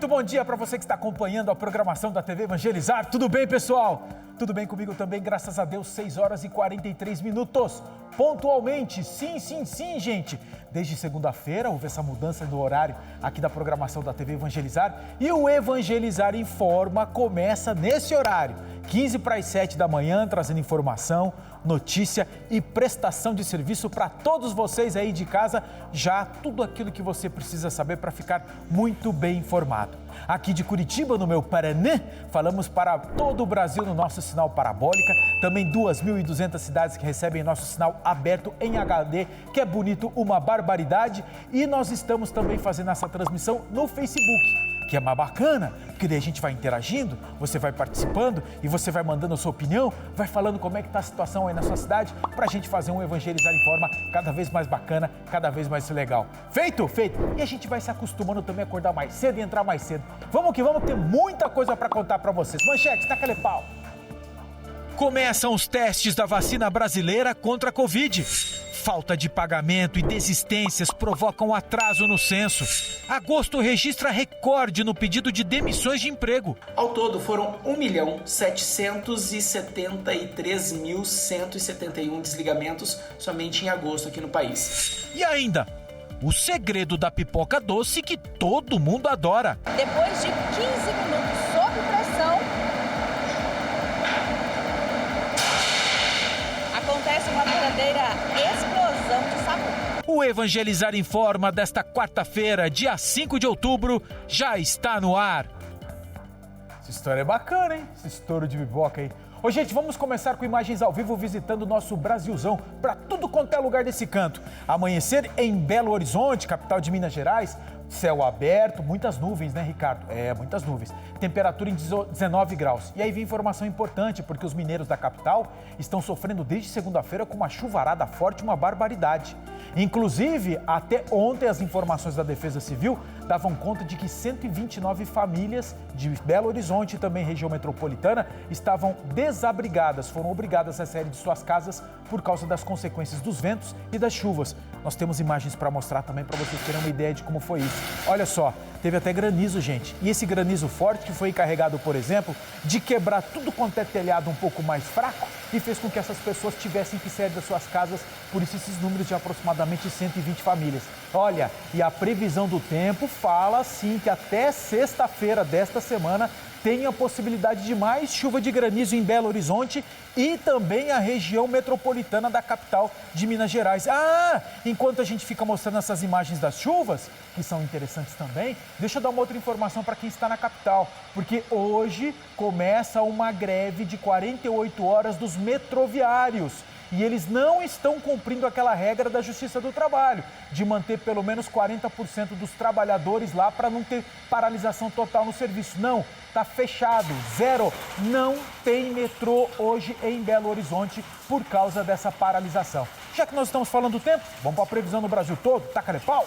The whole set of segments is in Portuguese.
Muito bom dia para você que está acompanhando a programação da TV Evangelizar. Tudo bem, pessoal? Tudo bem comigo também, graças a Deus, 6 horas e 43 minutos. Pontualmente, sim, gente. Desde segunda-feira houve essa mudança no horário aqui da programação da TV Evangelizar. E o Evangelizar Informa começa nesse horário, 15 para as 7 da manhã, trazendo informação, notícia e prestação de serviço para todos vocês aí de casa. Já tudo aquilo que você precisa saber para ficar muito bem informado. Aqui de Curitiba, no meu Paraná, falamos para todo o Brasil no nosso sinal parabólica. Também 2.200 cidades que recebem nosso sinal aberto em HD, que é bonito, uma barbaridade. E nós estamos também fazendo essa transmissão no Facebook, que é mais bacana, porque daí a gente vai interagindo, você vai participando e você vai mandando a sua opinião, vai falando como é que está a situação aí na sua cidade, para a gente fazer um Evangelizar em Forma cada vez mais bacana, cada vez mais legal. Feito? E a gente vai se acostumando também a acordar mais cedo e entrar mais cedo. Vamos que vamos, ter muita coisa para contar para vocês. Manchete, taca-lhe pau! Começam os testes da vacina brasileira contra a Covid. Falta de pagamento e desistências provocam atraso no censo. Agosto registra recorde no pedido de demissões de emprego. Ao todo, foram 1.773.171 desligamentos somente em agosto aqui no país. E ainda, o segredo da pipoca doce que todo mundo adora. Depois de 15 minutos sob pressão, acontece uma verdadeira explosão de sabor. O Evangelizar Informa desta quarta-feira, dia 5 de outubro, já está no ar. Essa história é bacana, hein? Esse estouro de pipoca aí. Ô, gente, vamos começar com imagens ao vivo visitando o nosso Brasilzão para tudo quanto é lugar desse canto. Amanhecer em Belo Horizonte, capital de Minas Gerais. Céu aberto, muitas nuvens, né, Ricardo? Muitas nuvens. Temperatura em 19 graus. E aí vem informação importante, porque os mineiros da capital estão sofrendo desde segunda-feira com uma chuvarada forte, uma barbaridade. Inclusive, até ontem, as informações da Defesa Civil davam conta de que 129 famílias de Belo Horizonte e também região metropolitana estavam desabrigadas, foram obrigadas a sair de suas casas por causa das consequências dos ventos e das chuvas. Nós temos imagens para mostrar também para vocês terem uma ideia de como foi isso. Olha só, teve até granizo, gente. E esse granizo forte que foi encarregado, por exemplo, de quebrar tudo quanto é telhado um pouco mais fraco e fez com que essas pessoas tivessem que sair das suas casas, por isso esses números de aproximadamente 120 famílias. Olha, e a previsão do tempo fala assim que até sexta-feira desta semana tem a possibilidade de mais chuva de granizo em Belo Horizonte e também a região metropolitana da capital de Minas Gerais. Enquanto a gente fica mostrando essas imagens das chuvas, que são interessantes também, deixa eu dar uma outra informação para quem está na capital, porque hoje começa uma greve de 48 horas dos metroviários. E eles não estão cumprindo aquela regra da Justiça do Trabalho, de manter pelo menos 40% dos trabalhadores lá para não ter paralisação total no serviço. Não, está fechado, zero. Não tem metrô hoje em Belo Horizonte por causa dessa paralisação. Já que nós estamos falando do tempo, vamos para a previsão no Brasil todo. Taca-lhe pau!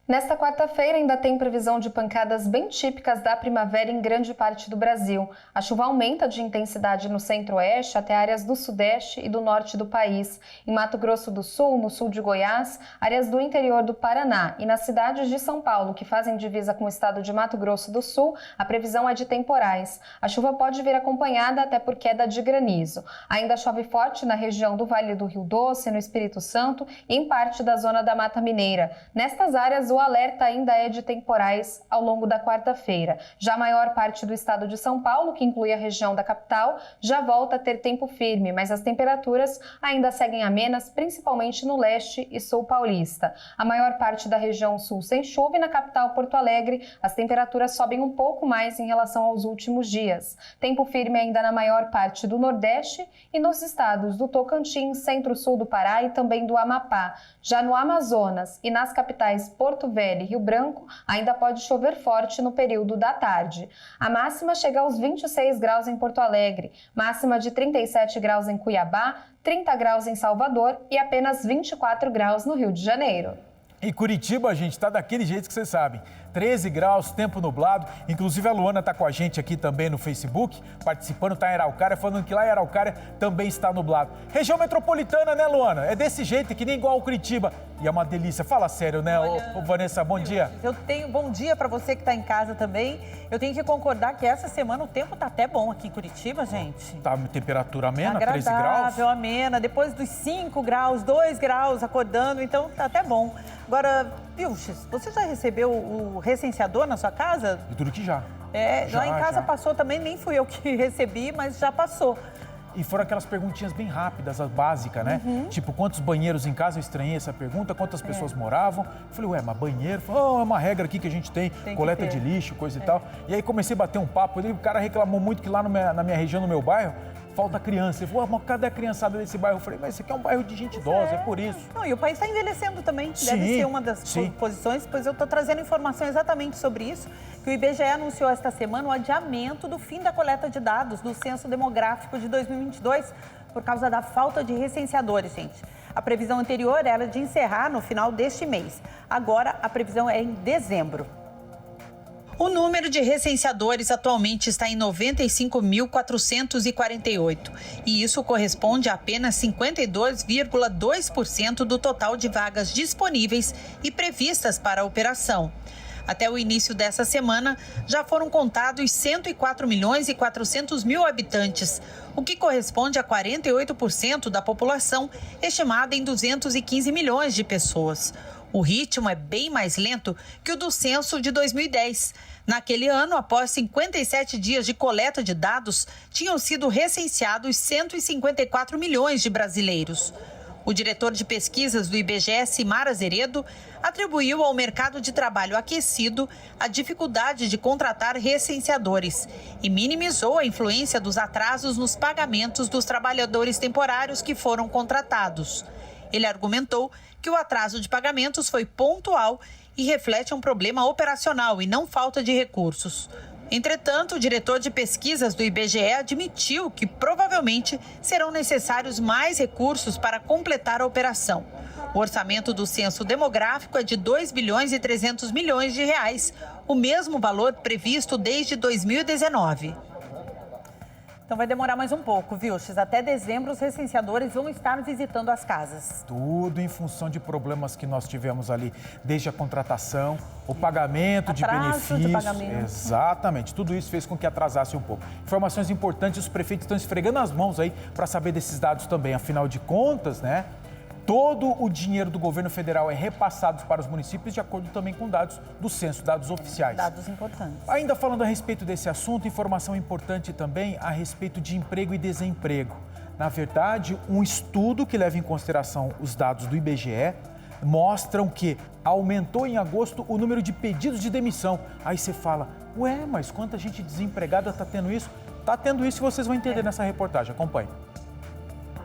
Nesta quarta-feira ainda tem previsão de pancadas bem típicas da primavera em grande parte do Brasil. A chuva aumenta de intensidade no centro-oeste até áreas do sudeste e do norte do país. Em Mato Grosso do Sul, no sul de Goiás, áreas do interior do Paraná e nas cidades de São Paulo, que fazem divisa com o estado de Mato Grosso do Sul, a previsão é de temporais. A chuva pode vir acompanhada até por queda de granizo. Ainda chove forte na região do Vale do Rio Doce, no Espírito Santo e em parte da zona da Mata Mineira. Nestas áreas, o alerta ainda é de temporais ao longo da quarta-feira. Já a maior parte do estado de São Paulo, que inclui a região da capital, já volta a ter tempo firme, mas as temperaturas ainda seguem amenas, principalmente no leste e sul paulista. A maior parte da região sul sem chuva e na capital Porto Alegre, as temperaturas sobem um pouco mais em relação aos últimos dias. Tempo firme ainda na maior parte do Nordeste e nos estados do Tocantins, Centro-Sul do Pará e também do Amapá. Já no Amazonas e nas capitais Porto Velho e Rio Branco, ainda pode chover forte no período da tarde. A máxima chega aos 26 graus em Porto Alegre, máxima de 37 graus em Cuiabá, 30 graus em Salvador e apenas 24 graus no Rio de Janeiro. E Curitiba, gente, tá daquele jeito que vocês sabem. 13 graus, tempo nublado. Inclusive a Luana está com a gente aqui também no Facebook, participando, está em Araucária, falando que lá em Araucária também está nublado. Região metropolitana, né, Luana? É desse jeito, que nem igual ao Curitiba. E é uma delícia. Fala sério, né, ô Vanessa? Bom dia. Bom dia para você que está em casa também. Eu tenho que concordar que essa semana o tempo tá até bom aqui em Curitiba, gente. Tá temperatura amena, agradável, 13 graus? Agradável, amena. Depois dos 5 graus, 2 graus acordando, então tá até bom. Agora, Vilches, você já recebeu o recenseador na sua casa? E tudo que já. Lá em casa passou também, nem fui eu que recebi, mas já passou. E foram aquelas perguntinhas bem rápidas, as básicas, né? Tipo, quantos banheiros em casa? Eu estranhei essa pergunta. Quantas pessoas moravam? Eu falei, ué, mas banheiro? Falei, é uma regra aqui que a gente tem coleta de lixo, coisa e tal. E aí comecei a bater um papo. O cara reclamou muito que lá na minha região, no meu bairro, falta criança. Ele falou, mas cadê a criançada desse bairro? Eu falei, mas esse aqui é um bairro de gente idosa, é por isso. Não, e o país está envelhecendo também. Deve ser uma das posições, pois eu estou trazendo informação exatamente sobre isso, que o IBGE anunciou esta semana o adiamento do fim da coleta de dados do Censo Demográfico de 2022 por causa da falta de recenseadores, gente. A previsão anterior era de encerrar no final deste mês. Agora, a previsão é em dezembro. O número de recenseadores atualmente está em 95.448 e isso corresponde a apenas 52,2% do total de vagas disponíveis e previstas para a operação. Até o início dessa semana, já foram contados 104.400.000 habitantes, o que corresponde a 48% da população, estimada em 215 milhões de pessoas. O ritmo é bem mais lento que o do censo de 2010. Naquele ano, após 57 dias de coleta de dados, tinham sido recenseados 154 milhões de brasileiros. O diretor de pesquisas do IBGE, Simar Azeredo, atribuiu ao mercado de trabalho aquecido a dificuldade de contratar recenseadores e minimizou a influência dos atrasos nos pagamentos dos trabalhadores temporários que foram contratados. Ele argumentou que o atraso de pagamentos foi pontual e reflete um problema operacional e não falta de recursos. Entretanto, o diretor de pesquisas do IBGE admitiu que provavelmente serão necessários mais recursos para completar a operação. O orçamento do censo demográfico é de 2,3 bilhões de reais, o mesmo valor previsto desde 2019. Então vai demorar mais um pouco, viu? Até dezembro os recenseadores vão estar visitando as casas. Tudo em função de problemas que nós tivemos ali, desde a contratação, o pagamento de benefícios. Exatamente, tudo isso fez com que atrasasse um pouco. Informações importantes, os prefeitos estão esfregando as mãos aí para saber desses dados também. Afinal de contas, né? Todo o dinheiro do governo federal é repassado para os municípios de acordo também com dados do censo, dados oficiais. Dados importantes. Ainda falando a respeito desse assunto, informação importante também a respeito de emprego e desemprego. Na verdade, um estudo que leva em consideração os dados do IBGE mostram que aumentou em agosto o número de pedidos de demissão. Aí você fala, ué, mas quanta gente desempregada está tendo isso? Está tendo isso e vocês vão entender nessa reportagem. Acompanhe.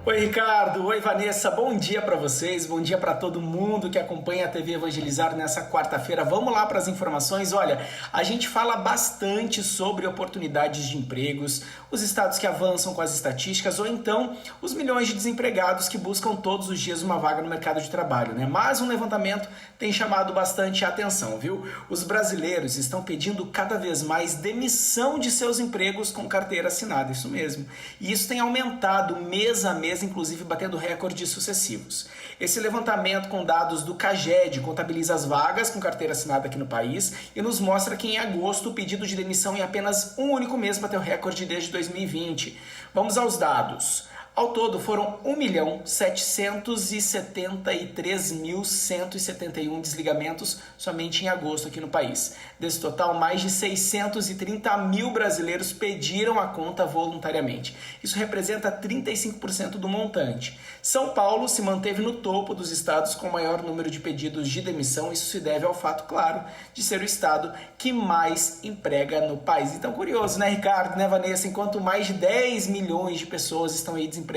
Oi, Ricardo. Oi, Vanessa. Bom dia para vocês. Bom dia para todo mundo que acompanha a TV Evangelizar nessa quarta-feira. Vamos lá para as informações. Olha, a gente fala bastante sobre oportunidades de empregos, os estados que avançam com as estatísticas ou então os milhões de desempregados que buscam todos os dias uma vaga no mercado de trabalho, né? Mas um levantamento tem chamado bastante a atenção, viu? Os brasileiros estão pedindo cada vez mais demissão de seus empregos com carteira assinada, isso mesmo. E isso tem aumentado mês a mês, inclusive batendo recordes sucessivos. Esse levantamento com dados do CAGED contabiliza as vagas com carteira assinada aqui no país e nos mostra que em agosto o pedido de demissão em apenas um único mês bateu recorde desde 2020. Vamos aos dados. Ao todo, foram 1.773.171 desligamentos somente em agosto aqui no país. Desse total, mais de 630 mil brasileiros pediram a conta voluntariamente. Isso representa 35% do montante. São Paulo se manteve no topo dos estados com o maior número de pedidos de demissão. Isso se deve ao fato, claro, de ser o estado que mais emprega no país. Então, curioso, né, Ricardo, né, Vanessa? Enquanto mais de 10 milhões de pessoas estão aí desempregadas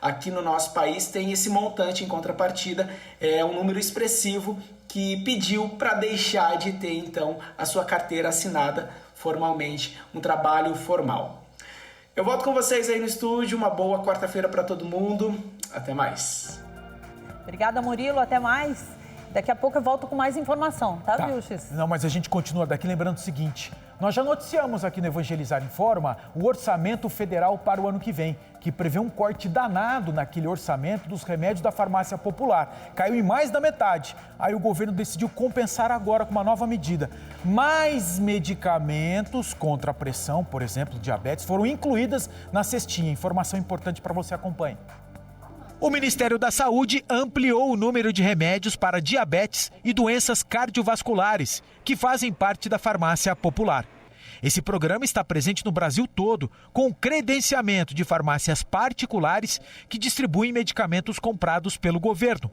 aqui no nosso país, tem esse montante em contrapartida, é um número expressivo que pediu para deixar de ter, então, a sua carteira assinada formalmente, um trabalho formal. Eu volto com vocês aí no estúdio, uma boa quarta-feira para todo mundo, até mais. Obrigada, Murilo, até mais. Daqui a pouco eu volto com mais informação, tá, Vilches? Não, mas a gente continua daqui lembrando o seguinte, nós já noticiamos aqui no Evangelizar Informa o orçamento federal para o ano que vem, que prevê um corte danado naquele orçamento dos remédios da farmácia popular. Caiu em mais da metade. Aí o governo decidiu compensar agora com uma nova medida. Mais medicamentos contra a pressão, por exemplo, diabetes, foram incluídas na cestinha. Informação importante para você acompanhar. O Ministério da Saúde ampliou o número de remédios para diabetes e doenças cardiovasculares, que fazem parte da farmácia popular. Esse programa está presente no Brasil todo, com credenciamento de farmácias particulares que distribuem medicamentos comprados pelo governo.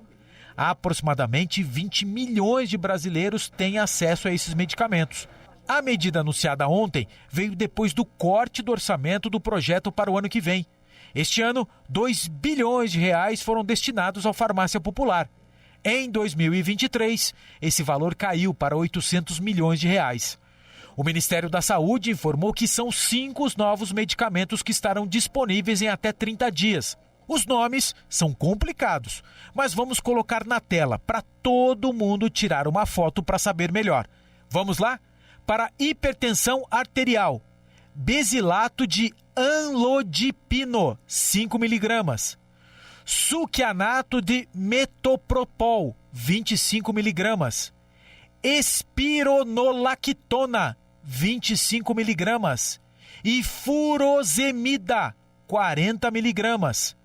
Aproximadamente 20 milhões de brasileiros têm acesso a esses medicamentos. A medida anunciada ontem veio depois do corte do orçamento do projeto para o ano que vem. Este ano, 2 bilhões de reais foram destinados à farmácia popular. Em 2023, esse valor caiu para 800 milhões de reais. O Ministério da Saúde informou que são 5 os novos medicamentos que estarão disponíveis em até 30 dias. Os nomes são complicados, mas vamos colocar na tela para todo mundo tirar uma foto para saber melhor. Vamos lá? Para hipertensão arterial, besilato de anlodipino, 5 miligramas. Succianato de metopropol, 25 miligramas. Espironolactona, 25 miligramas. E furosemida, 40 miligramas.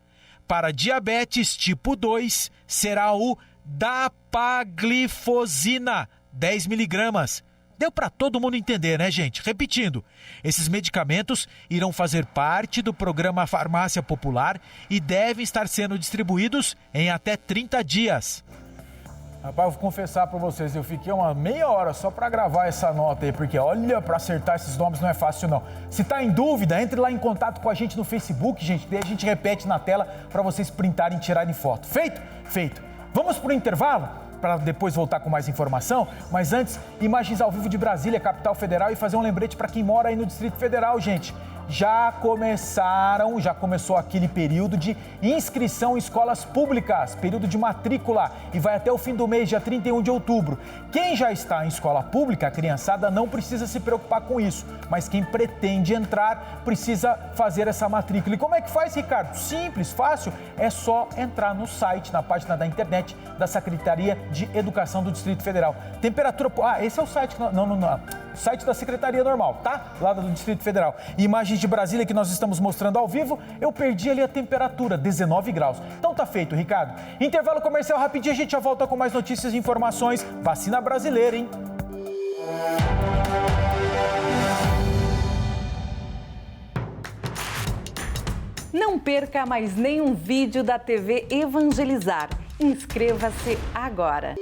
Para diabetes tipo 2, será o dapaglifosina, 10 miligramas. Deu para todo mundo entender, né, gente? Repetindo, esses medicamentos irão fazer parte do programa Farmácia Popular e devem estar sendo distribuídos em até 30 dias. Rapaz, eu vou confessar para vocês, eu fiquei uma meia hora só para gravar essa nota aí, porque olha, para acertar esses nomes não é fácil não. Se tá em dúvida, entre lá em contato com a gente no Facebook, gente, daí a gente repete na tela para vocês printarem e tirarem foto. Feito? Feito. Vamos pro intervalo? Para depois voltar com mais informação, mas antes, imagens ao vivo de Brasília, capital federal, e fazer um lembrete para quem mora aí no Distrito Federal, gente. Já começou aquele período de inscrição em escolas públicas, período de matrícula, e vai até o fim do mês, dia 31 de outubro. Quem já está em escola pública, a criançada não precisa se preocupar com isso, mas quem pretende entrar precisa fazer essa matrícula. E como é que faz, Ricardo? Simples, fácil, é só entrar no site, na página da internet da Secretaria de Educação do Distrito Federal. Temperatura... esse é o site... Não. Site da Secretaria normal, tá? Lá do Distrito Federal. Imagens de Brasília que nós estamos mostrando ao vivo, eu perdi ali a temperatura, 19 graus. Então tá feito, Ricardo. Intervalo comercial rapidinho, a gente já volta com mais notícias e informações. Vacina brasileira, hein? Não perca mais nenhum vídeo da TV Evangelizar. Inscreva-se agora.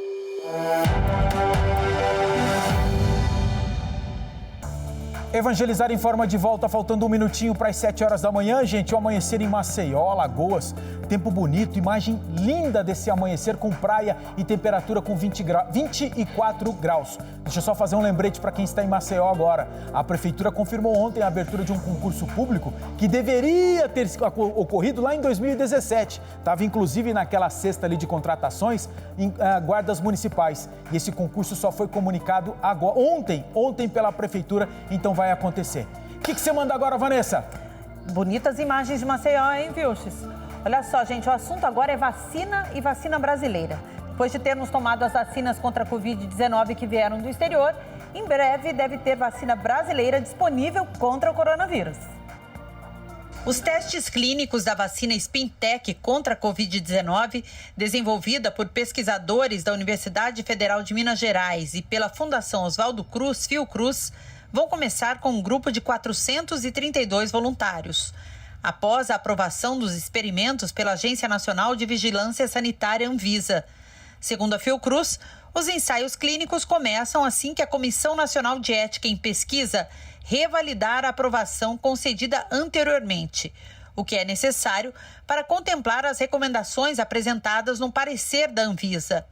Evangelizar Informa de volta, faltando um minutinho para as 7 horas da manhã, gente. O amanhecer em Maceió, Alagoas, tempo bonito, imagem linda desse amanhecer com praia e temperatura com 24 graus. Deixa eu só fazer um lembrete para quem está em Maceió agora. A Prefeitura confirmou ontem a abertura de um concurso público que deveria ter ocorrido lá em 2017. Estava inclusive naquela cesta ali de contratações em guardas municipais. E esse concurso só foi comunicado agora, ontem pela Prefeitura, então vai acontecer. O que você manda agora, Vanessa? Bonitas imagens de Maceió, hein, Vilches? Olha só, gente, o assunto agora é vacina e vacina brasileira. Depois de termos tomado as vacinas contra a Covid-19 que vieram do exterior, em breve deve ter vacina brasileira disponível contra o coronavírus. Os testes clínicos da vacina Spintec contra a Covid-19, desenvolvida por pesquisadores da Universidade Federal de Minas Gerais e pela Fundação Oswaldo Cruz, Fiocruz, vão começar com um grupo de 432 voluntários. Após a aprovação dos experimentos pela Agência Nacional de Vigilância Sanitária Anvisa. Segundo a Fiocruz, os ensaios clínicos começam assim que a Comissão Nacional de Ética em Pesquisa revalidar a aprovação concedida anteriormente, o que é necessário para contemplar as recomendações apresentadas no parecer da Anvisa.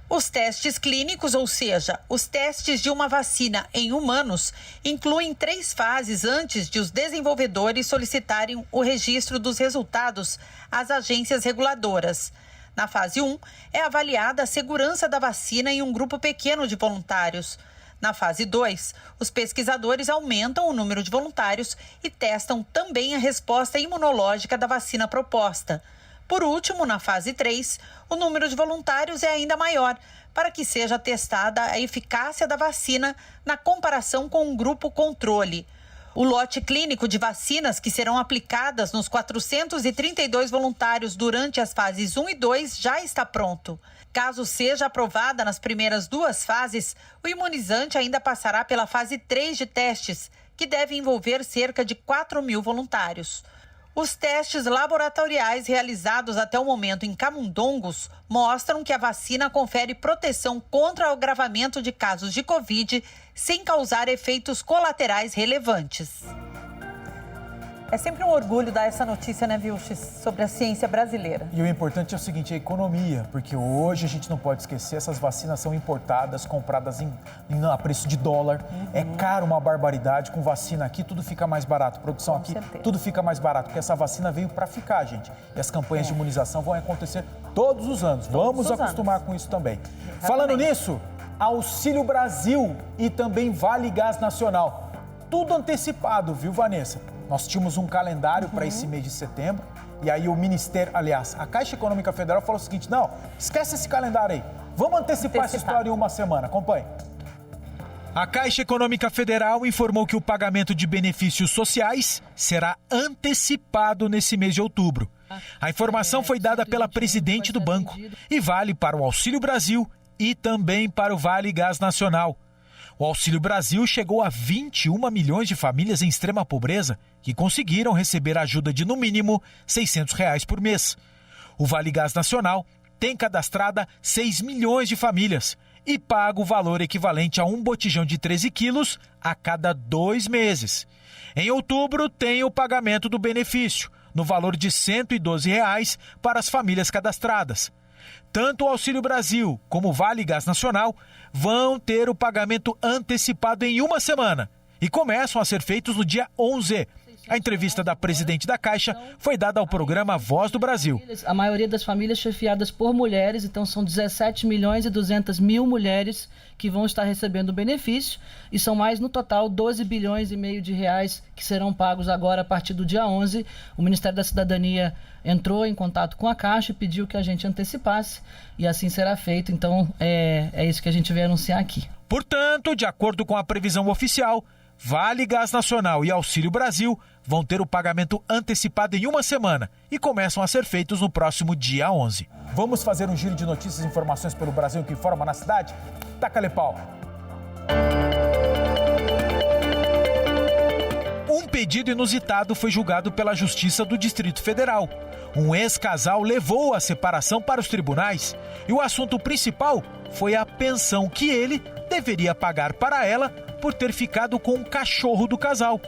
Os testes clínicos, ou seja, os testes de uma vacina em humanos, incluem 3 fases antes de os desenvolvedores solicitarem o registro dos resultados às agências reguladoras. Na fase 1, é avaliada a segurança da vacina em um grupo pequeno de voluntários. Na fase 2, os pesquisadores aumentam o número de voluntários e testam também a resposta imunológica da vacina proposta. Por último, na fase 3, o número de voluntários é ainda maior, para que seja testada a eficácia da vacina na comparação com um grupo controle. O lote clínico de vacinas que serão aplicadas nos 432 voluntários durante as fases 1 e 2 já está pronto. Caso seja aprovada nas primeiras 2 fases, o imunizante ainda passará pela fase 3 de testes, que deve envolver cerca de 4.000 voluntários. Os testes laboratoriais realizados até o momento em camundongos mostram que a vacina confere proteção contra o agravamento de casos de Covid sem causar efeitos colaterais relevantes. É sempre um orgulho dar essa notícia, né, Vilches, sobre a ciência brasileira. E o importante é o seguinte, a economia, porque hoje a gente não pode esquecer, essas vacinas são importadas, compradas a preço de dólar. É caro, uma barbaridade, com vacina aqui tudo fica mais barato, produção aqui tudo fica mais barato, porque essa vacina veio para ficar, gente. E as campanhas de imunização vão acontecer todos os anos. Vamos acostumar com isso também. Exatamente. Falando nisso, Auxílio Brasil e também Vale Gás Nacional. Tudo antecipado, viu, Vanessa? Nós tínhamos um calendário para esse mês de setembro e aí o Ministério, aliás, a Caixa Econômica Federal falou o seguinte, não, esquece esse calendário aí, vamos antecipar essa história em uma semana, acompanhe. A Caixa Econômica Federal informou que o pagamento de benefícios sociais será antecipado nesse mês de outubro. A informação foi dada pela presidente do banco e vale para o Auxílio Brasil e também para o Vale Gás Nacional. O Auxílio Brasil chegou a 21 milhões de famílias em extrema pobreza que conseguiram receber ajuda de, no mínimo, R$ 600 por mês. O Vale Gás Nacional tem cadastrada 6 milhões de famílias e paga o valor equivalente a um botijão de 13 quilos a cada 2 meses. Em outubro, tem o pagamento do benefício, no valor de R$ 112 para as famílias cadastradas. Tanto o Auxílio Brasil como o Vale Gás Nacional vão ter o pagamento antecipado em uma semana e começam a ser feitos no dia 11. A entrevista da presidente da Caixa foi dada ao programa Voz do Brasil. A maioria das famílias chefiadas por mulheres, então são 17 milhões e 200 mil mulheres que vão estar recebendo o benefício e são mais no total 12 bilhões e meio de reais que serão pagos agora a partir do dia 11. O Ministério da Cidadania entrou em contato com a Caixa e pediu que a gente antecipasse e assim será feito. Então é isso que a gente veio anunciar aqui. Portanto, de acordo com a previsão oficial, Vale Gás Nacional e Auxílio Brasil vão ter o pagamento antecipado em uma semana e começam a ser feitos no próximo dia 11. Vamos fazer um giro de notícias e informações pelo Brasil que informa na cidade? Taca-lhe pau! Um pedido inusitado foi julgado pela Justiça do Distrito Federal. Um ex-casal levou a separação para os tribunais e o assunto principal foi a pensão que ele deveria pagar para ela por ter ficado com o cachorro do casal.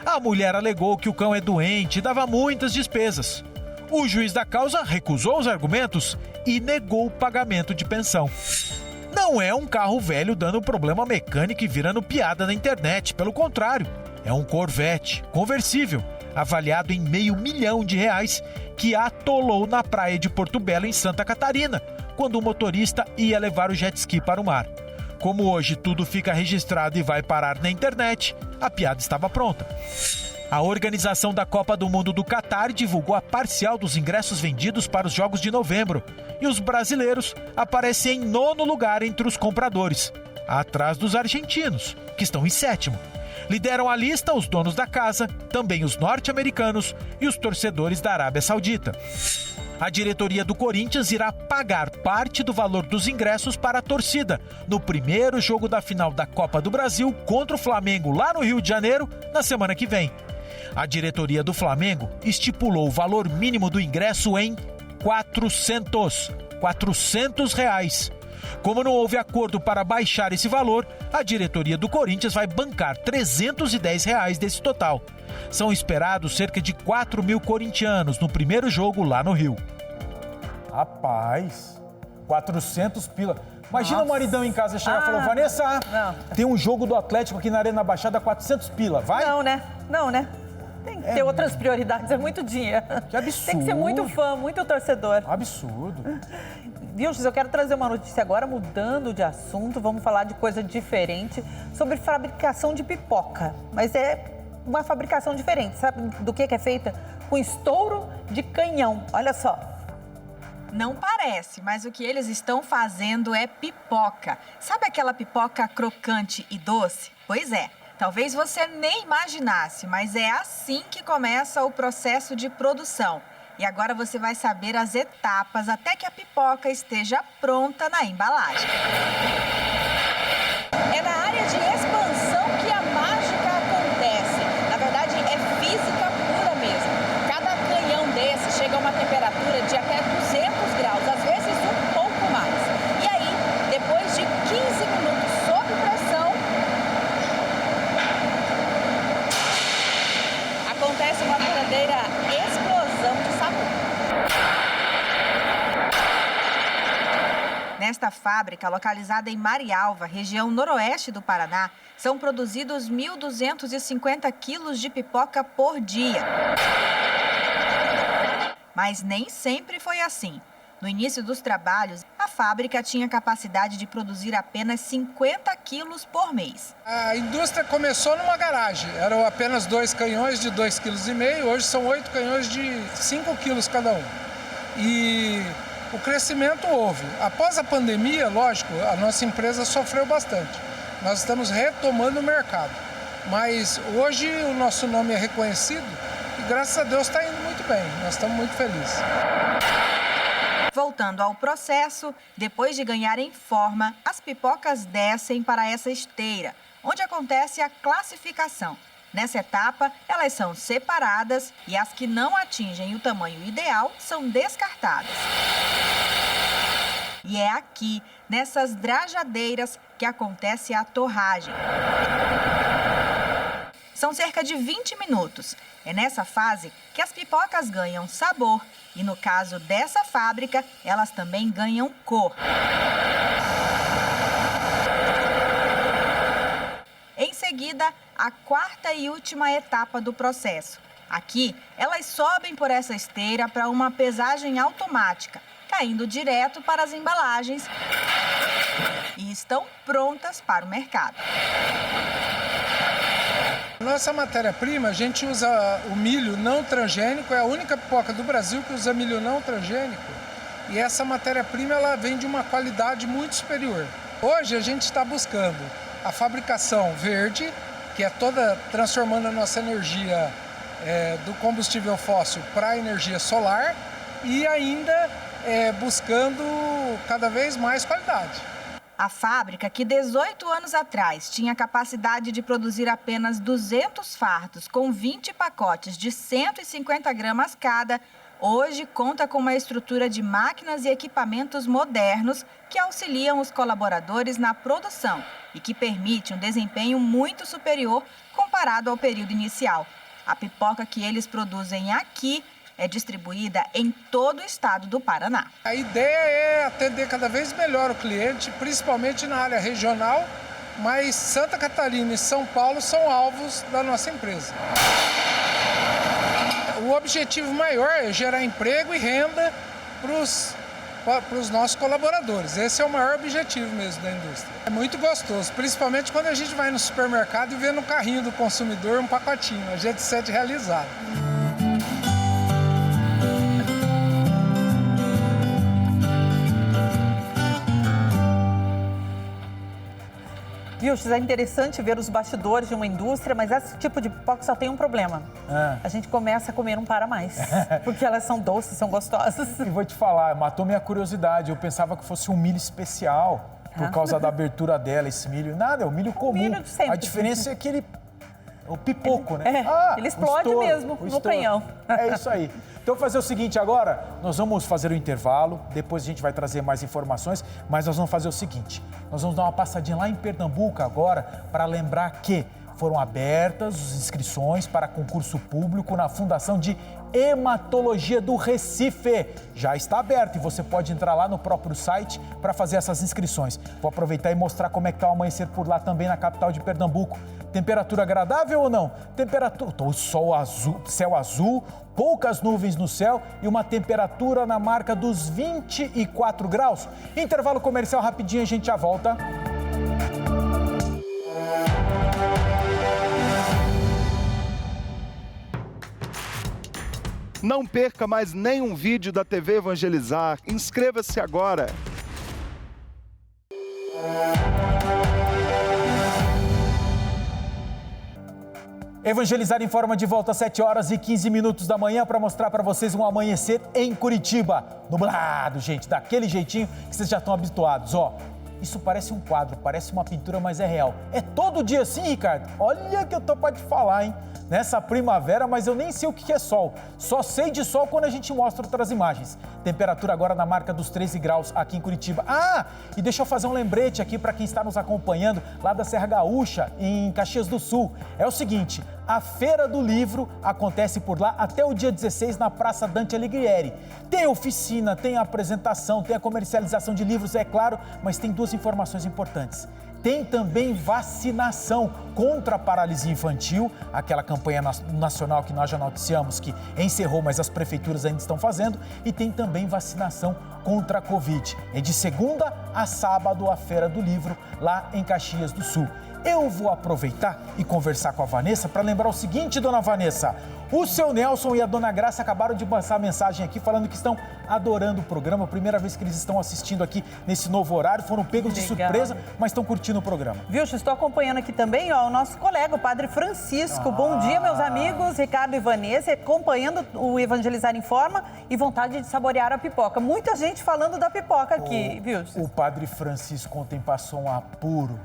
A mulher alegou que o cão é doente e dava muitas despesas. O juiz da causa recusou os argumentos e negou o pagamento de pensão. Não é um carro velho dando problema mecânico e virando piada na internet, pelo contrário. É um Corvette conversível, avaliado em R$500 mil que atolou na praia de Porto Belo, em Santa Catarina, quando o motorista ia levar o jet ski para o mar. Como hoje tudo fica registrado e vai parar na internet, a piada estava pronta. A organização da Copa do Mundo do Catar divulgou a parcial dos ingressos vendidos para os Jogos de novembro e os brasileiros aparecem em 9º lugar entre os compradores, atrás dos argentinos, que estão em 7º. Lideram a lista os donos da casa, também os norte-americanos e os torcedores da Arábia Saudita. A diretoria do Corinthians irá pagar parte do valor dos ingressos para a torcida no primeiro jogo da final da Copa do Brasil contra o Flamengo lá no Rio de Janeiro, na semana que vem. A diretoria do Flamengo estipulou o valor mínimo do ingresso em R$400. Como não houve acordo para baixar esse valor, a diretoria do Corinthians vai bancar R$310 desse total. São esperados cerca de 4 mil corintianos no primeiro jogo lá no Rio. Rapaz, 400 pila. Imagina o maridão em casa chegar e falar, Vanessa, tem um jogo do Atlético aqui na Arena Baixada, 400 pila, vai? Não, né? Tem que ter outras prioridades, é muito dinheiro. Que absurdo. Tem que ser muito fã, muito torcedor. Absurdo. Vilches, eu quero trazer uma notícia agora, mudando de assunto. Vamos falar de coisa diferente, sobre fabricação de pipoca. Mas é uma fabricação diferente. Sabe do que é feita? Com estouro de canhão. Olha só. Não parece, mas o que eles estão fazendo é pipoca. Sabe aquela pipoca crocante e doce? Pois é. Talvez você nem imaginasse, mas é assim que começa o processo de produção. E agora você vai saber as etapas até que a pipoca esteja pronta na embalagem. É na área de expansão que a mágica acontece. Na verdade, é física pura mesmo. Cada canhão desse chega a uma temperatura de até 200 graus, às vezes um pouco mais. E aí, depois de 15 minutos sob pressão, acontece uma verdadeira explosão de sabor. Nesta fábrica, localizada em Marialva, região noroeste do Paraná, são produzidos 1.250 quilos de pipoca por dia. Mas nem sempre foi assim. No início dos trabalhos, a fábrica tinha capacidade de produzir apenas 50 quilos por mês. A indústria começou numa garagem. Eram apenas 2 canhões de 2,5 kg. Hoje são 8 canhões de 5 quilos cada um. E o crescimento houve. Após a pandemia, lógico, a nossa empresa sofreu bastante. Nós estamos retomando o mercado. Mas hoje o nosso nome é reconhecido e, graças a Deus, está indo muito bem. Nós estamos muito felizes. Voltando ao processo, depois de ganharem forma, as pipocas descem para essa esteira, onde acontece a classificação. Nessa etapa, elas são separadas e as que não atingem o tamanho ideal são descartadas. E é aqui, nessas drajadeiras, que acontece a torragem. São cerca de 20 minutos. É nessa fase que as pipocas ganham sabor e, no caso dessa fábrica, elas também ganham cor. Em seguida, a quarta e última etapa do processo. Aqui, elas sobem por essa esteira para uma pesagem automática, caindo direto para as embalagens e estão prontas para o mercado. Nossa matéria-prima, a gente usa o milho não transgênico, é a única pipoca do Brasil que usa milho não transgênico. E essa matéria-prima ela vem de uma qualidade muito superior. Hoje a gente está buscando a fabricação verde, que é toda transformando a nossa energia do combustível fóssil para a energia solar e ainda buscando cada vez mais qualidade. A fábrica, que 18 anos atrás tinha capacidade de produzir apenas 200 fardos com 20 pacotes de 150 gramas cada, hoje conta com uma estrutura de máquinas e equipamentos modernos que auxiliam os colaboradores na produção e que permite um desempenho muito superior comparado ao período inicial. A pipoca que eles produzem aqui é distribuída em todo o estado do Paraná. A ideia é atender cada vez melhor o cliente, principalmente na área regional, mas Santa Catarina e São Paulo são alvos da nossa empresa. O objetivo maior é gerar emprego e renda para os nossos colaboradores. Esse é o maior objetivo mesmo da indústria. É muito gostoso, principalmente quando a gente vai no supermercado e vê no carrinho do consumidor um pacotinho. A gente se sente realizado. Vilches, é interessante ver os bastidores de uma indústria, mas esse tipo de pipoca só tem um problema. A gente começa a comer e não para mais. Porque elas são doces, são gostosas. E vou te falar, matou minha curiosidade. Eu pensava que fosse um milho especial, por causa da abertura dela, esse milho. Nada, é o milho comum. Milho de sempre. A diferença é que ele... O pipoco, né? Ele explode mesmo no canhão. É isso aí. Então, vou fazer o seguinte agora, nós vamos fazer o intervalo, depois a gente vai trazer mais informações, mas nós vamos fazer o seguinte, nós vamos dar uma passadinha lá em Pernambuco agora para lembrar que foram abertas as inscrições para concurso público na Fundação de Hematologia do Recife. Já está aberto e você pode entrar lá no próprio site para fazer essas inscrições. Vou aproveitar e mostrar como é que está o amanhecer por lá também na capital de Pernambuco. Temperatura agradável ou não? Temperatura, sol azul, céu azul, poucas nuvens no céu e uma temperatura na marca dos 24 graus. Intervalo comercial rapidinho, a gente já volta. Não perca mais nenhum vídeo da TV Evangelizar. Inscreva-se agora. Evangelizar Informa de volta às 7h15 da manhã para mostrar para vocês um amanhecer em Curitiba. Nublado, gente, daquele jeitinho que vocês já estão habituados, ó. Isso parece um quadro, parece uma pintura, mas é real. É todo dia assim, Ricardo? Olha que eu tô pra te falar, hein? Nessa primavera, mas eu nem sei o que é sol. Só sei de sol quando a gente mostra outras imagens. Temperatura agora na marca dos 13 graus aqui em Curitiba. Ah, e deixa eu fazer um lembrete aqui para quem está nos acompanhando lá da Serra Gaúcha, em Caxias do Sul. É o seguinte, a Feira do Livro acontece por lá até o dia 16 na Praça Dante Alighieri. Tem oficina, tem apresentação, tem a comercialização de livros, é claro, mas tem duas informações importantes. Tem também vacinação contra a paralisia infantil, aquela campanha nacional que nós já noticiamos que encerrou, mas as prefeituras ainda estão fazendo. E tem também vacinação contra a Covid. É de segunda a sábado a Feira do Livro, lá em Caxias do Sul. Eu vou aproveitar e conversar com a Vanessa para lembrar o seguinte, dona Vanessa. O seu Nelson e a dona Graça acabaram de passar a mensagem aqui falando que estão adorando o programa. Primeira vez que eles estão assistindo aqui nesse novo horário. Foram pegos de surpresa, mas estão curtindo o programa. Viu, estou acompanhando aqui também, ó, o nosso colega, o Padre Francisco. Bom dia, meus amigos, Ricardo e Vanessa, acompanhando o Evangelizar Informa e vontade de saborear a pipoca. Muita gente falando da pipoca aqui, viu? O Padre Francisco ontem passou um apuro.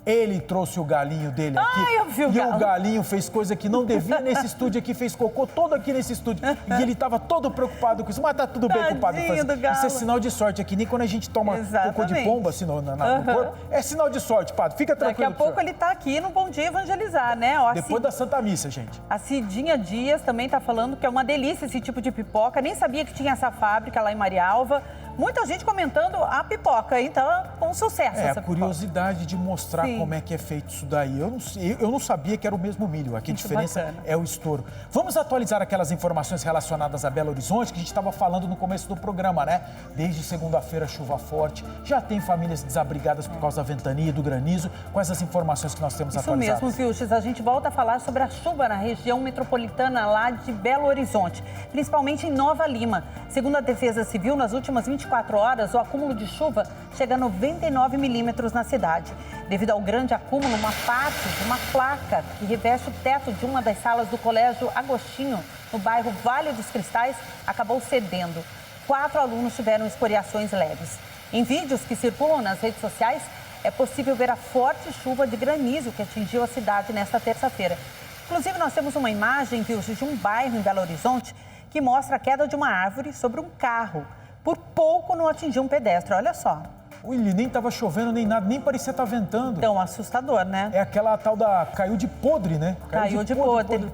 Ele trouxe o galinho dele aqui. Eu vi o e o galinho fez coisa que não devia nesse estúdio aqui, fez cocô todo aqui nesse estúdio. E ele estava todo preocupado com isso. Mas tá tudo bem com o Padre Francisco. Isso é sinal de sorte aqui. Nem quando a gente toma cocô de pomba assim no corpo. É sinal de sorte, Padre. Fica tranquilo. Daqui a pouco ele tá aqui no Bom Dia Evangelizar, né? Ó, depois da Santa Missa, gente. A Cidinha Dias também tá falando que é uma delícia esse tipo de pipoca. Nem sabia que tinha essa fábrica lá em Marialva. Muita gente comentando a pipoca, então um sucesso essa a curiosidade de mostrar como é que é feito isso daí. Eu não sabia que era o mesmo milho, aqui a diferença bacana. É o estouro. Vamos atualizar aquelas informações relacionadas a Belo Horizonte, que a gente estava falando no começo do programa, né? Desde segunda-feira, chuva forte, já tem famílias desabrigadas por causa da ventania e do granizo, com essas informações que nós temos atualizadas. Isso mesmo, Vilches, a gente volta a falar sobre a chuva na região metropolitana lá de Belo Horizonte, principalmente em Nova Lima. Segundo a Defesa Civil, nas últimas 24 horas, o acúmulo de chuva chega a 99 milímetros na cidade. Devido ao grande acúmulo, uma parte de uma placa que reveste o teto de uma das salas do Colégio Agostinho, no bairro Vale dos Cristais, acabou cedendo. 4 alunos tiveram escoriações leves. Em vídeos que circulam nas redes sociais, é possível ver a forte chuva de granizo que atingiu a cidade nesta terça-feira. Inclusive, nós temos uma imagem, de um bairro em Belo Horizonte que mostra a queda de uma árvore sobre um carro. Por pouco não atingiu um pedestre, olha só. Ele nem estava chovendo nem nada, nem parecia estar ventando. Então, assustador, né? É aquela tal da caiu de podre, né? Caiu de podre.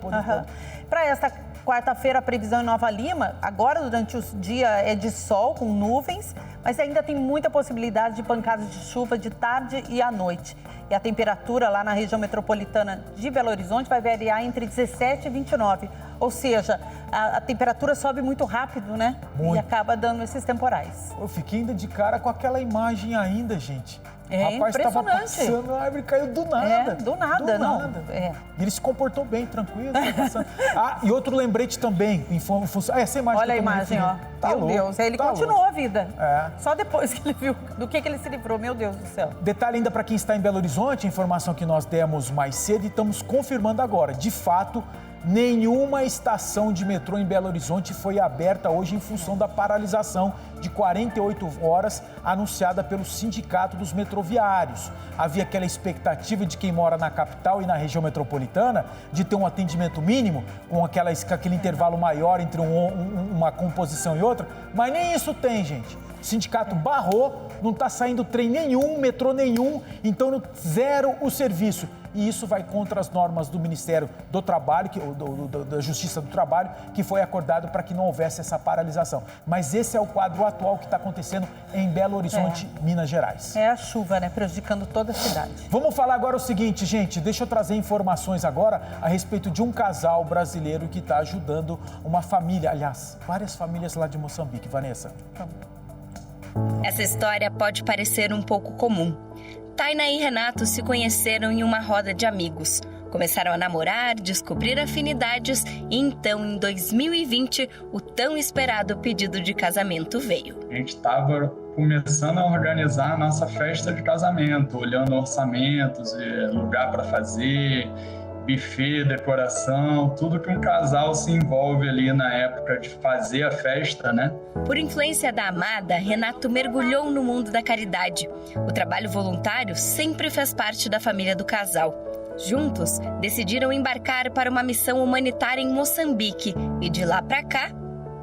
Para esta quarta-feira, a previsão em Nova Lima, agora durante o dia é de sol com nuvens, mas ainda tem muita possibilidade de pancadas de chuva de tarde e à noite. E a temperatura lá na região metropolitana de Belo Horizonte vai variar entre 17 e 29. Ou seja, a temperatura sobe muito rápido, né? Muito. E acaba dando esses temporais. Eu fiquei ainda de cara com aquela imagem ainda, gente. É o rapaz impressionante. Estava passando, a árvore caiu do nada. Do nada. E ele se comportou bem, tranquilo. E outro lembrete também. Essa imagem. Olha a imagem, ó. Meu Deus, ele continuou a vida. Só depois que ele viu do que ele se livrou, meu Deus do céu. Detalhe ainda para quem está em Belo Horizonte, a informação que nós demos mais cedo e estamos confirmando agora. De fato, nenhuma estação de metrô em Belo Horizonte foi aberta hoje em função da paralisação de 48 horas anunciada pelo Sindicato dos Metroviários. Havia aquela expectativa de quem mora na capital e na região metropolitana de ter um atendimento mínimo, com aquele intervalo maior entre uma composição e outra, mas nem isso tem, gente. O sindicato barrou, não está saindo trem nenhum, metrô nenhum, então zero o serviço. e isso vai contra as normas do Ministério do Trabalho, da Justiça do Trabalho, que foi acordado para que não houvesse essa paralisação. Mas esse é o quadro atual que está acontecendo em Belo Horizonte, Minas Gerais. É a chuva, né, prejudicando toda a cidade. Vamos falar agora o seguinte, gente, deixa eu trazer informações agora a respeito de um casal brasileiro que está ajudando uma família, aliás, várias famílias lá de Moçambique. Vanessa. Essa história pode parecer um pouco comum. Taina e Renato se conheceram em uma roda de amigos. Começaram a namorar, descobrir afinidades e então, em 2020, o tão esperado pedido de casamento veio. A gente estava começando a organizar a nossa festa de casamento, olhando orçamentos, lugar para fazer, buffet, decoração, tudo que um casal se envolve ali na época de fazer a festa, né? Por influência da amada, Renato mergulhou no mundo da caridade. O trabalho voluntário sempre fez parte da família do casal. Juntos, decidiram embarcar para uma missão humanitária em Moçambique e de lá para cá,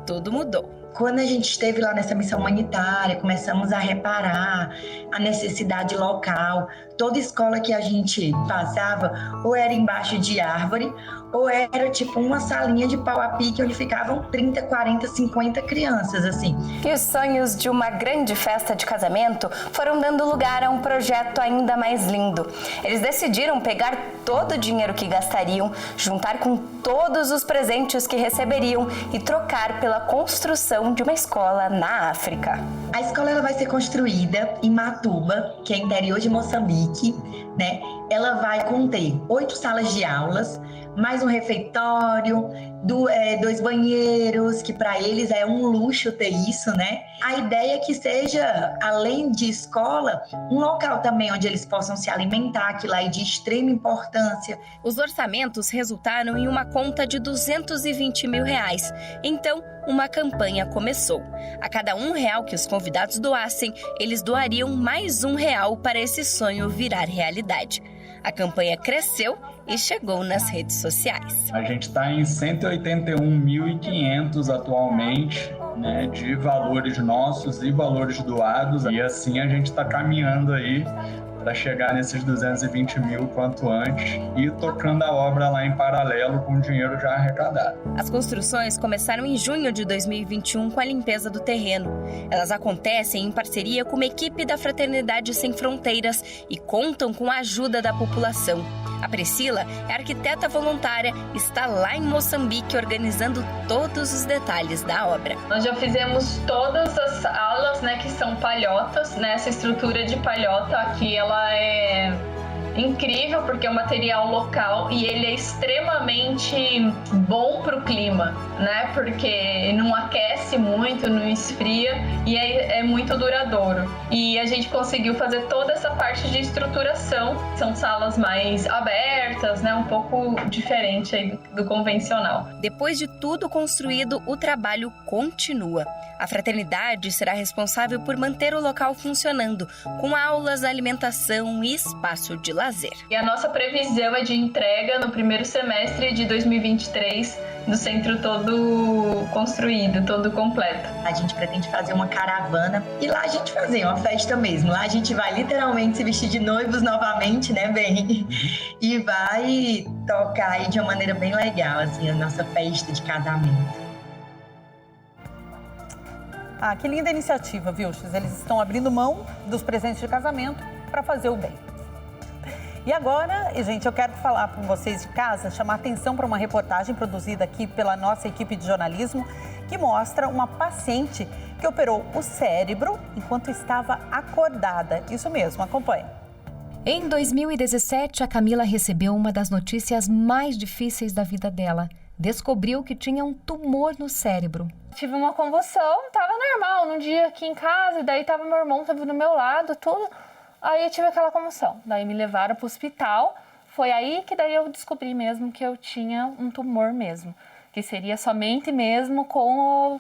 tudo mudou. Quando a gente esteve lá nessa missão humanitária, começamos a reparar a necessidade local. Toda escola que a gente passava, ou era embaixo de árvore, ou era tipo uma salinha de pau a pique, onde ficavam 30, 40, 50 crianças, assim. E os sonhos de uma grande festa de casamento foram dando lugar a um projeto ainda mais lindo. Eles decidiram pegar todo o dinheiro que gastariam, juntar com todos os presentes que receberiam e trocar pela construção de uma escola na África. A escola ela vai ser construída em Matuba, que é interior de Moçambique, né? Ela vai conter 8 salas de aulas, mais um refeitório, 2 banheiros, que para eles é um luxo ter isso, né? A ideia é que seja, além de escola, um local também onde eles possam se alimentar, que lá é de extrema importância. Os orçamentos resultaram em uma conta de R$220 mil. Então, uma campanha começou. A cada R$1 que os convidados doassem, eles doariam mais R$1 para esse sonho virar realidade. A campanha cresceu e chegou nas redes sociais. A gente está em 181.500 atualmente, né, de valores nossos e valores doados. E assim a gente está caminhando aí para chegar nesses 220 mil quanto antes e tocando a obra lá em paralelo com o dinheiro já arrecadado. As construções começaram em junho de 2021 com a limpeza do terreno. Elas acontecem em parceria com uma equipe da Fraternidade Sem Fronteiras e contam com a ajuda da população. A Priscila é arquiteta voluntária e está lá em Moçambique organizando todos os detalhes da obra. Nós já fizemos todas as alas, né, que são palhotas, né? Essa estrutura de palhota aqui, ela é incrível porque é um material local e ele é extremamente bom para o clima, né? Porque não aquece muito, não esfria e é muito duradouro. E a gente conseguiu fazer toda essa parte de estruturação. São salas mais abertas, né? Um pouco diferente aí do convencional. Depois de tudo construído, o trabalho continua. A fraternidade será responsável por manter o local funcionando, com aulas, alimentação e espaço de lazer. E a nossa previsão é de entrega no primeiro semestre de 2023, do centro todo construído, todo completo. A gente pretende fazer uma caravana e lá a gente fazer uma festa mesmo. Lá a gente vai literalmente se vestir de noivos novamente, né, bem? E vai tocar aí de uma maneira bem legal, assim, a nossa festa de casamento. Ah, que linda iniciativa, viu? Eles estão abrindo mão dos presentes de casamento para fazer o bem. E agora, gente, eu quero falar para vocês de casa, chamar atenção para uma reportagem produzida aqui pela nossa equipe de jornalismo, que mostra uma paciente que operou o cérebro enquanto estava acordada. Isso mesmo, acompanhe. Em 2017, a Camila recebeu uma das notícias mais difíceis da vida dela. Descobriu que tinha um tumor no cérebro. Tive uma convulsão, tava normal, num dia aqui em casa, e daí tava meu irmão, tava do meu lado, tudo. Aí eu tive aquela convulsão, daí me levaram pro hospital, foi aí que daí eu descobri mesmo que eu tinha um tumor mesmo, que seria somente mesmo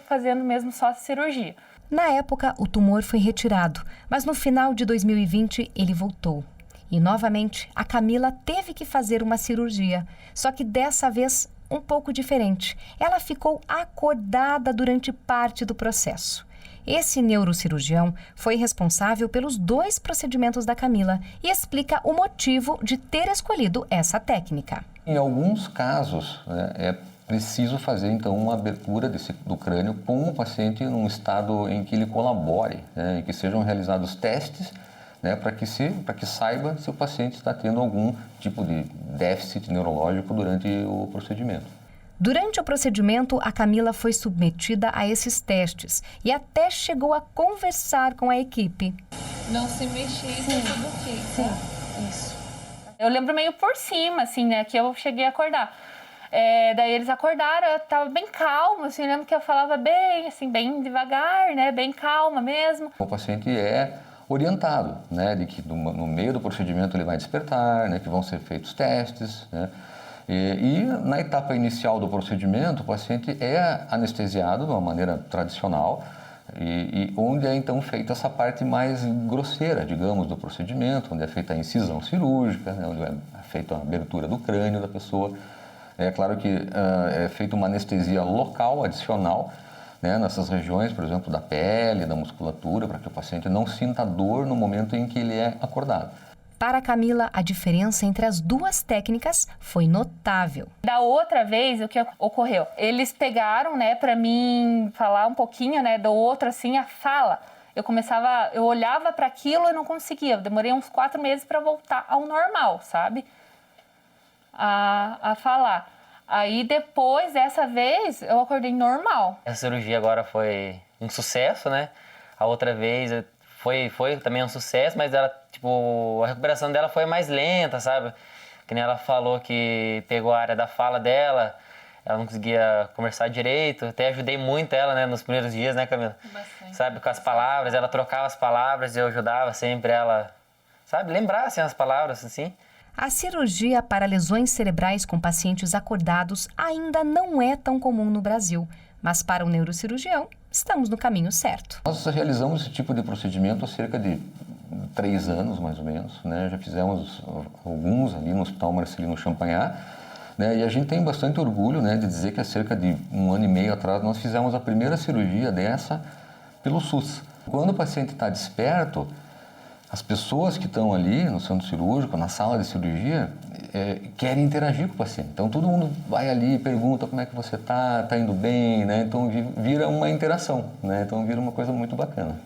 fazendo mesmo só cirurgia. Na época, o tumor foi retirado, mas no final de 2020 ele voltou. E novamente, a Camila teve que fazer uma cirurgia, só que dessa vez um pouco diferente. Ela ficou acordada durante parte do processo. Esse neurocirurgião foi responsável pelos 2 procedimentos da Camila e explica o motivo de ter escolhido essa técnica. Em alguns casos, né, é preciso fazer, então, uma abertura do crânio com o paciente num estado em que ele colabore, né, em que sejam realizados testes, né, para que saiba se o paciente está tendo algum tipo de déficit neurológico durante o procedimento. Durante o procedimento, a Camila foi submetida a esses testes e até chegou a conversar com a equipe. Não se mexia, tudo ok. Sim, isso. Eu lembro meio por cima, assim, né, que eu cheguei a acordar. Daí eles acordaram, eu tava bem calma, assim, lembro que eu falava bem, assim, bem devagar, né, bem calma mesmo. O paciente é orientado, né, de que no meio do procedimento ele vai despertar, né, que vão ser feitos testes, né, e na etapa inicial do procedimento o paciente é anestesiado de uma maneira tradicional e onde é então feita essa parte mais grosseira, digamos, do procedimento, onde é feita a incisão cirúrgica, né, onde é feita a abertura do crânio da pessoa. É claro que é feita uma anestesia local adicional, né, nessas regiões, por exemplo, da pele, da musculatura, para que o paciente não sinta dor no momento em que ele é acordado. Para a Camila, a diferença entre as 2 técnicas foi notável. Da outra vez, o que ocorreu? Eles pegaram, né, para mim falar um pouquinho, né, do outro, assim, a fala. Eu olhava para aquilo e não conseguia. Eu demorei uns 4 meses para voltar ao normal, sabe? A falar. Aí depois, dessa vez, eu acordei normal. Essa cirurgia agora foi um sucesso, né? A outra vez foi também um sucesso, mas ela, tipo, a recuperação dela foi mais lenta, sabe? Que nem ela falou que pegou a área da fala dela, ela não conseguia conversar direito. Até ajudei muito ela, né, nos primeiros dias, né, Camila? Bastante. Sabe, com as palavras, ela trocava as palavras e eu ajudava sempre ela, sabe, lembrar assim, as palavras, assim. A cirurgia para lesões cerebrais com pacientes acordados ainda não é tão comum no Brasil, mas para o neurocirurgião, estamos no caminho certo. Nós realizamos esse tipo de procedimento há cerca de 3 anos, mais ou menos, né? Já fizemos alguns ali no Hospital Marcelino Champagnat, né? E a gente tem bastante orgulho, né, de dizer que há cerca de 1 ano e meio atrás nós fizemos a primeira cirurgia dessa pelo SUS. Quando o paciente está desperto, as pessoas que estão ali no centro cirúrgico, na sala de cirurgia, querem interagir com o paciente. Então, todo mundo vai ali e pergunta como é que você está indo bem, né? Então, vira uma interação, né? Então, vira uma coisa muito bacana.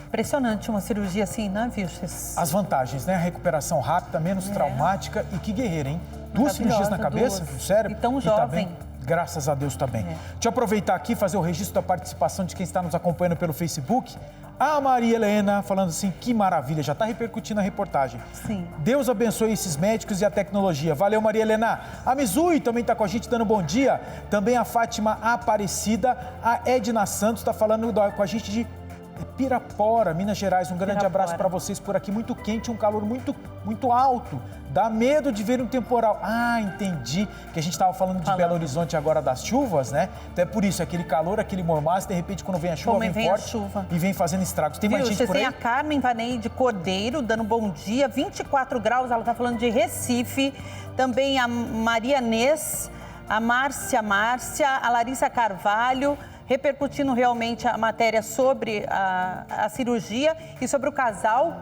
Impressionante uma cirurgia assim, né, Vilches? As vantagens, né? A recuperação rápida, menos traumática e que guerreira, hein? 2 cirurgias na cabeça, no cérebro. E tão jovem. Graças a Deus está bem. Deixa eu aproveitar aqui e fazer o registro da participação de quem está nos acompanhando pelo Facebook. A Maria Helena falando assim, que maravilha, já está repercutindo a reportagem. Sim. Deus abençoe esses médicos e a tecnologia. Valeu, Maria Helena. A Mizui também está com a gente dando bom dia. Também a Fátima Aparecida. A Edna Santos está falando com a gente de Pirapora, Minas Gerais. Um grande abraço para vocês por aqui. Muito quente, um calor muito alto. Dá medo de ver um temporal. Ah, entendi. Que a gente estava falando de Belo Horizonte agora das chuvas, né? Então é por isso, aquele calor, aquele mormaço, de repente quando vem a chuva, vem forte e vem fazendo estragos. Tem mais gente por aí? Tem a Carmen Vaneide Cordeiro dando bom dia, 24 graus, ela está falando de Recife. Também a Maria Nês, a Márcia, a Larissa Carvalho, repercutindo realmente a matéria sobre a cirurgia e sobre o casal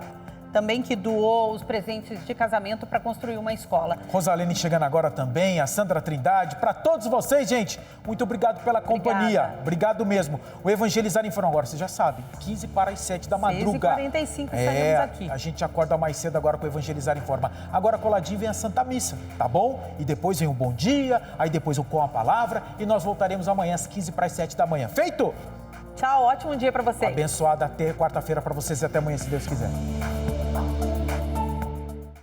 também que doou os presentes de casamento para construir uma escola. Rosalene chegando agora também, a Sandra Trindade, para todos vocês, gente, muito obrigado pela companhia. Obrigado mesmo. O Evangelizar Informa agora, você já sabe, 15 para as 7 da madrugada. 6h45 saímos aqui. A gente acorda mais cedo agora com o Evangelizar Informa. Agora coladinho vem a Santa Missa, tá bom? E depois vem o Bom Dia, aí depois o Com a Palavra e nós voltaremos amanhã às 15 para as 7 da manhã. Feito? Tchau, ótimo dia para vocês. Abençoada até quarta-feira para vocês e até amanhã, se Deus quiser.